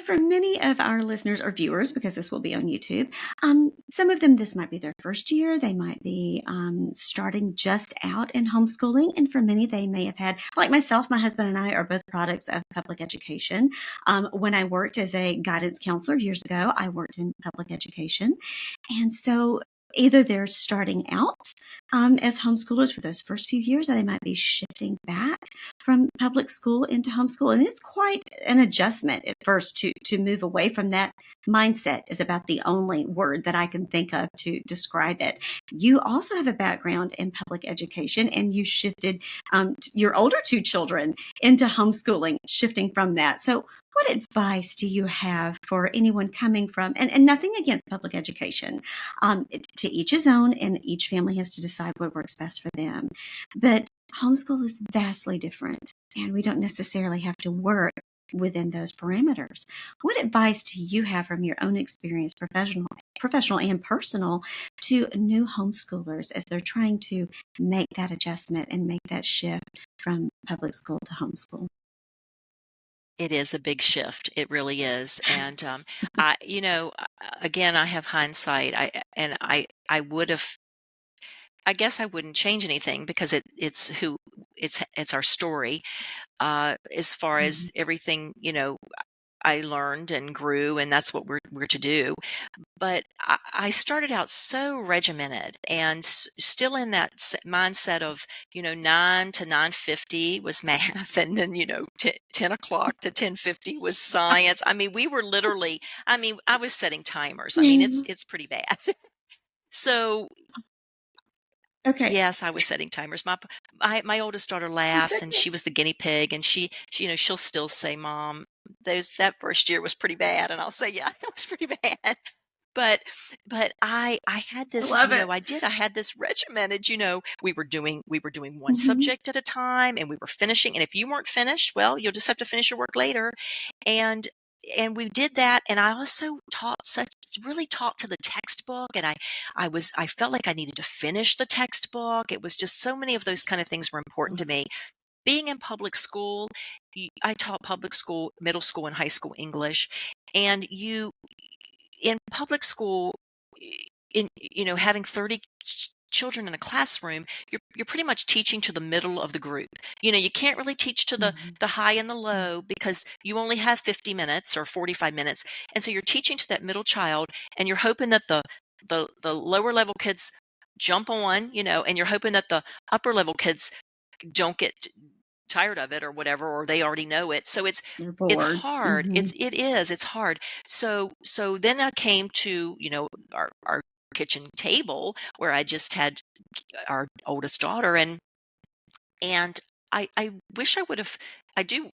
for many of our listeners or viewers, because this will be on YouTube, some of them, this might be their first year. They might be starting just out in homeschooling. And for many, they may have had, like myself, my husband and I are both products of public education. When I worked as a guidance counselor years ago, I worked in public education. And so either they're starting out as homeschoolers for those first few years, or they might be shifting back from public school into homeschool. And it's quite an adjustment at first to move away from that mindset is about the only word that I can think of to describe it. You also have a background in public education, and you shifted your older two children into homeschooling, shifting from that. So what advice do you have for anyone coming from, and nothing against public education, to each his own, and each family has to decide what works best for them. But homeschool is vastly different, and we don't necessarily have to work within those parameters. What advice do you have from your own experience, professional and personal, to new homeschoolers as they're trying to make that adjustment and make that shift from public school to homeschool? It is a big shift. It really is. And again, I have hindsight. I would have. I guess I wouldn't change anything because it's our story. As far as everything, I learned and grew, and that's what we're to do. But I started out so regimented and still in that mindset of, 9 to 9:50 was math, and then 10 o'clock to 10:50 was science. I mean, we were literally. I mean, I was setting timers. I mean, it's pretty bad. So Okay. yes, I was setting timers. My oldest daughter laughs, and she was the guinea pig, and she'll still say, "Mom, that first year was pretty bad," and I'll say, "Yeah, it was pretty bad." But I had I this, love it. I had this regimented, we were doing one subject at a time, and we were finishing. And if you weren't finished, well, you'll just have to finish your work later. And we did that. And I also really taught to the textbook. And I felt like I needed to finish the textbook. It was just so many of those kind of things were important to me. Being in public school, I taught public school, middle school, and high school English. And in public school, having 30 children in a classroom, you're pretty much teaching to the middle of the group. You can't really teach to the high and the low because you only have 50 minutes or 45 minutes. And so you're teaching to that middle child, and you're hoping that the lower level kids jump on, and you're hoping that the upper level kids don't get tired of it or whatever, or they already know it. So it's hard. It's hard. So then I came to, our kitchen table where I just had our oldest daughter, and I wish I would have, I do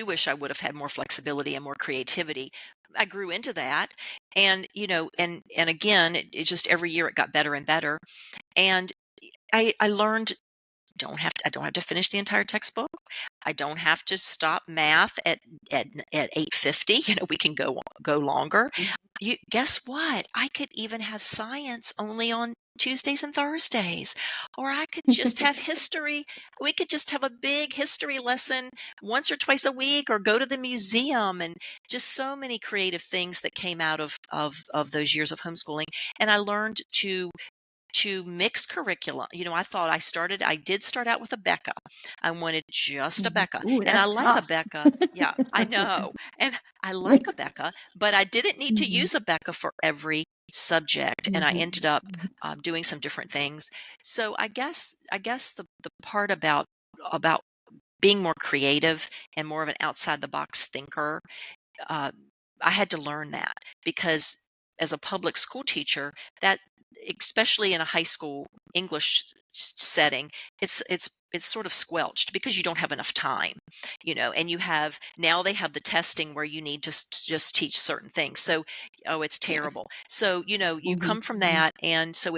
wish I would have had more flexibility and more creativity. I grew into that, and, and again, it just every year it got better and better. And I learned I don't have to finish the entire textbook. I don't have to stop math at 8:50. We can go longer. Guess what? I could even have science only on Tuesdays and Thursdays, or I could just have history. We could just have a big history lesson once or twice a week, or go to the museum, and just so many creative things that came out of those years of homeschooling. And I learned to mix curriculum. I did start out with a Becca. I wanted just a Becca. Ooh, And I that's like a tough. Becca. Yeah, I know. And I like a Becca, but I didn't need to use a Becca for every subject. And I ended up doing some different things. So I guess the part about being more creative and more of an outside the box thinker, uh, I had to learn that, because as a public school teacher, that, especially in a high school English setting, it's sort of squelched because you don't have enough time, and now they have the testing where you need to just teach certain things. So, oh, it's terrible. So, you come from that. And so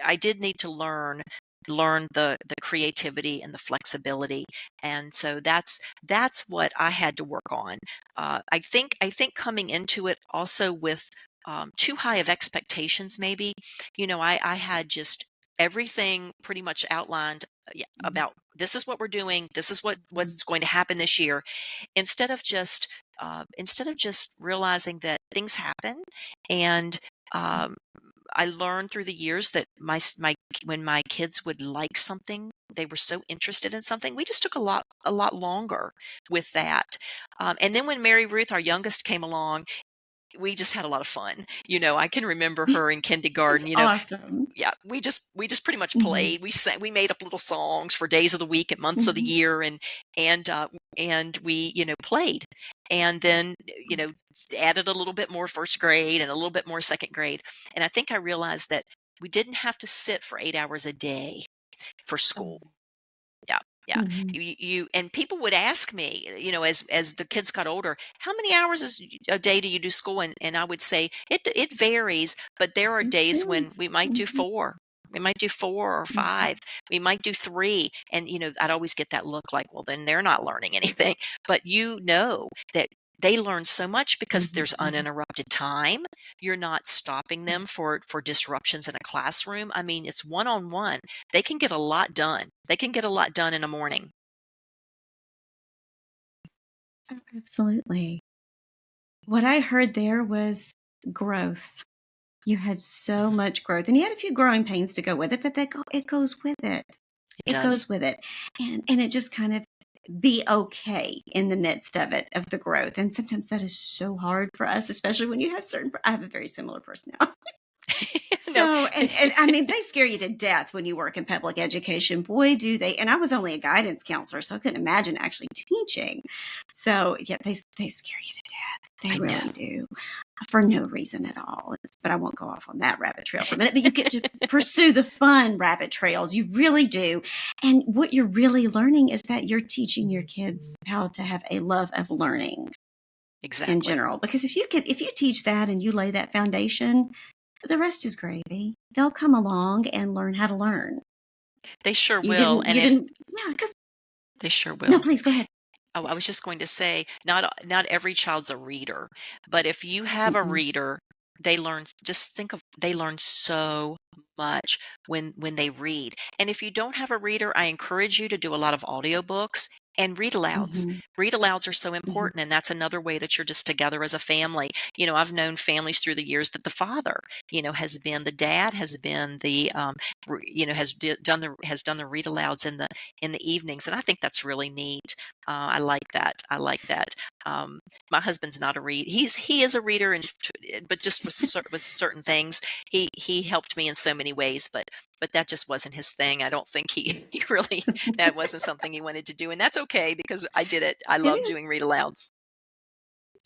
I did need to learn the creativity and the flexibility. And so that's what I had to work on. I think coming into it also with too high of expectations, maybe. I had just everything pretty much outlined, about this is what we're doing, this is what's going to happen this year, instead of just instead of just realizing that things happen, and um, I learned through the years that when my kids would like something, they were so interested in something, we just took a lot longer with that. And then when Mary Ruth, our youngest, came along, we just had a lot of fun. I can remember her in That's kindergarten. awesome. Yeah, we just pretty much Hmm. played. We made up little songs for days of the week and months of the Hmm. year, and we played, and then added a little bit more first grade and a little bit more second grade. And I think I realized that we didn't have to sit for 8 hours a day for school. Yeah, yeah. Hmm. You and people would ask me, as the kids got older, how many hours a day do you do school? And I would say it varies, but there are It days when is. we might do Hmm. 4. We might do 4 or Hmm. 5. We might do 3. And I'd always get that look like, well, then they're not learning anything. But that they learn so much because Hmm. there's uninterrupted time. You're not stopping them Yes. for disruptions in a classroom. I mean, it's one-on-one. They can get a lot done. They can get a lot done in a morning. Oh, absolutely. What I heard there was growth. You had so Mhm. much growth, and you had a few growing pains to go with it, but it goes with it. It It does. goes with it, and it just kind of be okay in the midst of it, of the growth. And sometimes that is so hard for us, especially when you have I have a very similar personality. No. So, and I mean, they scare you to death when you work in public education. Boy, do they. And I was only a guidance counselor, so I couldn't imagine actually teaching. So, yeah, they scare you to death. They I know. really do, for no reason at all. But I won't go off on that rabbit trail for a minute. But you get to pursue the fun rabbit trails. You really do. And what you're really learning is that you're teaching your kids how to have a love of learning in Exactly. general. Because if you teach that and you lay that foundation, the rest is gravy. They'll come along and learn how to learn. They sure will. And You if didn't, yeah, because, they sure no, will. please go ahead. Oh, I was just going to say, not every child's a reader, but if you have a Mm-mm, reader, they learn so much when they read. And if you don't have a reader, I encourage you to do a lot of audiobooks and read alouds. mm-hmm, Read alouds are so mm-hmm, important, and that's another way that you're just together as a family. I've known families through the years that the dad has been has done the read alouds in the evenings, and I think that's really neat. I like that. I like that. My husband's not a read. He is a reader, but just with certain things. He helped me in so many ways, but that just wasn't his thing. I don't think he really that wasn't something he wanted to do, and that's okay because I did it. I it love is. doing read alouds.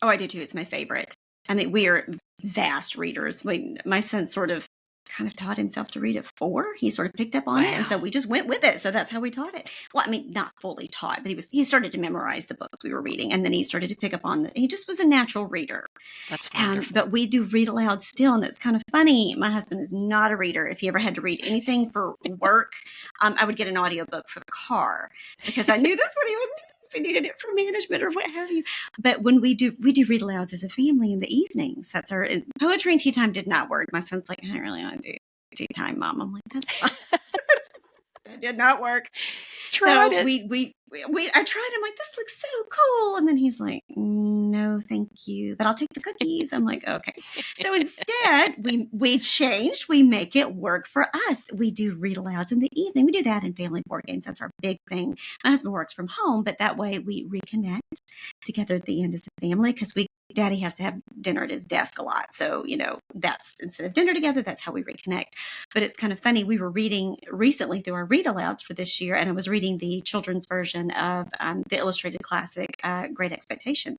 Oh, I do too. It's my favorite. I mean, we are vast readers. My son sort of kind of taught himself to read at 4. He sort of picked up on it, and so Wow, we just went with it. So that's how we taught it. Well, I mean, not fully taught, but he started to memorize the books we were reading, and then he started to pick up on he just was a natural reader. that's wonderful. But we do read aloud still, and it's kind of funny. My husband is not a reader. If he ever had to read anything for work, I would get an audiobook for the car because I knew that's what he would need if he needed it for management or what have you. But when we do read alouds as a family in the evenings. That's our poetry and tea time did not work. My son's like, I don't really want to do tea time, Mom. I'm like, that's fine. That did not work. Tried So it. I tried. I'm like, this looks so cool. And then he's like, no, thank you. But I'll take the cookies. I'm like, okay. So instead, we changed. We make it work for us. We do read alouds in the evening. We do that in family board games. That's our big thing. My husband works from home, but that way we reconnect together at the end as a family because Daddy has to have dinner at his desk a lot. So, that's instead of dinner together, that's how we reconnect. But it's kind of funny. We were reading recently through our read alouds for this year, and I was reading the children's version of the illustrated classic, Great Expectations.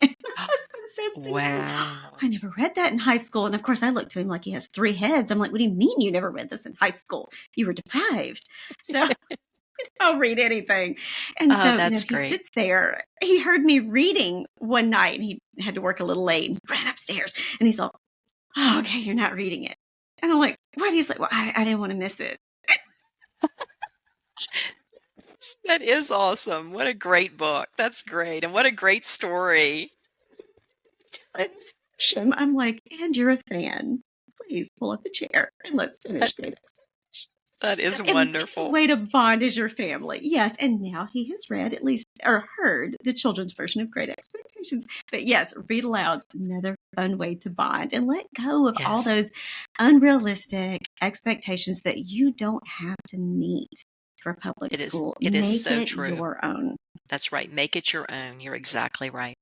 My husband says to me, Wow. I never read that in high school. And of course, I look to him like he has 3 heads. I'm like, what do you mean you never read this in high school? You were deprived. So I'll read anything. And Oh, so, that's he great. sits there. He heard me reading one night and he had to work a little late and ran upstairs. And he's like, oh, okay, you're not reading it. And I'm like, what? He's like, well, I didn't want to miss it. That is awesome. What a great book. That's great. And what a great story. I'm like, and you're a fan. Please pull up a chair and let's finish Great Expectations. That is And it's a wonderful. way to bond as your family. Yes. And now he has read at least or heard the children's version of Great Expectations. But yes, read aloud's another fun way to bond and let go of all Yes, those unrealistic expectations that you don't have to meet for public it is. school. It is Make so it true. your own. That's right. Make it your own. You're exactly right.